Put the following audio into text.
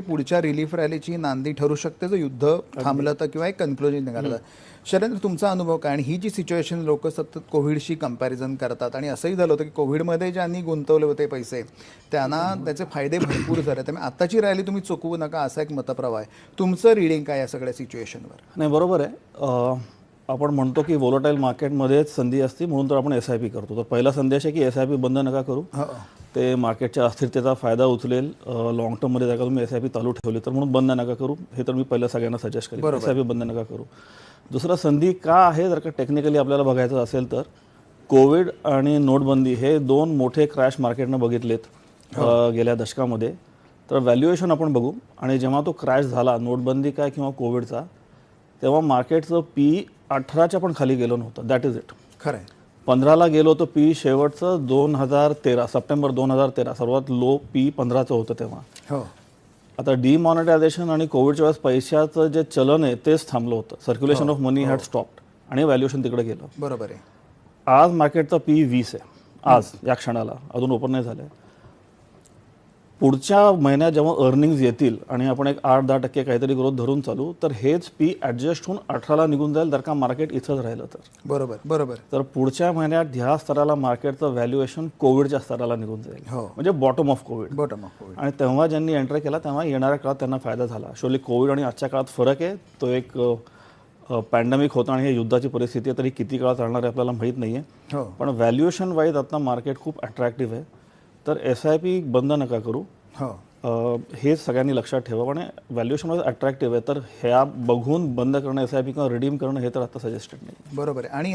पुढच्या रिलीफ रॅलीची नांदी ठरू शकते, जो युद्ध थांबलं तर किंवा एक कन्क्लुजन निघालं. शैलेंद्र, तुमचा अनुभव काय? आणि ही जी सिच्युएशन लोक सतत कोविडशी कंपॅरिझन करतात, आणि असंही झालं होतं की कोविडमध्ये ज्यांनी गुंतवले होते पैसे त्यांना त्याचे फायदे भरपूर झाले. त्यामुळे आताची रॅली तुम्ही चुकवू नका, असा एक मतप्रवाह आहे. तुमचं रिडिंग काय या सगळ्या सिच्युएशनवर? नाही, बरोबर आहे. आपण म्हणतो की व्होलेटाईल मार्केटमध्येच संधी असते, म्हणून तर आपण SIP करतो. तर पहिला संदेश आहे की SIP बंद नका करू. ते मार्केटच्या अस्थिरतेचा फायदा उचलेल. लॉंग टर्ममध्ये जर का तुम्ही SIP चालू ठेवली तर, म्हणून बंद नका करू. हे तर मी पहिलं सगळ्यांना सजेस्ट करेन, SIP बंद नका करू. दुसरा, संधी का आहे जर का टेक्निकली आपल्याला बघायचं असेल तर, कोविड आणि नोटबंदी हे दोन मोठे क्रॅश मार्केटनं बघितलेत गेल्या दशकामध्ये. तर व्हॅल्युएशन आपण बघू. आणि जेव्हा तो क्रॅश झाला, नोटबंदी काय किंवा कोविडचा, तेव्हा मार्केटचं PE 18च्या पण खाली गेलो नव्हतं. That is it. खरं आहे. 15ला गेलो होतं PE शेवटचं 2013, सप्टेंबर 2013 सर्वात लो PE 15चं होतं तेव्हा. हो. आता डिमॉनिटायझेशन आणि कोविडच्या वेळेस पैशाचं जे चलन आहे तेच थांबलं होतं. Circulation of money had stopped आणि व्हॅल्युएशन तिकडे गेलं. बरोबर आहे. आज मार्केटचा PE 20 आहे. आज या क्षणाला अजून ओपन नाही झालं. पुढच्या महिन्यात जेव्हा अर्निंग्ज येतील आणि आपण एक 8-10% काहीतरी ग्रोथ धरून चालू, तर हेच PE ॲडजस्ट होऊन 18ला निघून जाईल जर का मार्केट इथंच राहिलं तर. बरोबर बरोबर. तर पुढच्या महिन्यात ह्या स्तराला मार्केटचं व्हॅल्युएशन कोविडच्या स्तराला निघून जाईल. म्हणजे bottom of Covid. Bottom of Covid. आणि तेव्हा ज्यांनी एंटर केला तेव्हा येणाऱ्या काळात त्यांना फायदा झाला. ॲक्च्युअली कोविड आणि आजच्या काळात फरक आहे. तो एक पॅन्डेमिक होता आणि हे युद्धाची परिस्थिती आहे, तरी किती काळ चालणार आहे आपल्याला माहीत नाही आहे. पण व्हॅल्युएशन वाईज आता मार्केट खूप अट्रॅक्टिव्ह आहे. तर SIP बंद नका करू. हे सगळ्यांनी लक्षात ठेवा. आणि व्हॅल्युएशन वाईज अट्रॅक्टिव्ह आहे, तर ह्या बघून बंद करणं SIP किंवा रिडीम करणं हे तर आता सजेस्टेड नाही. बरोबर आहे. आणि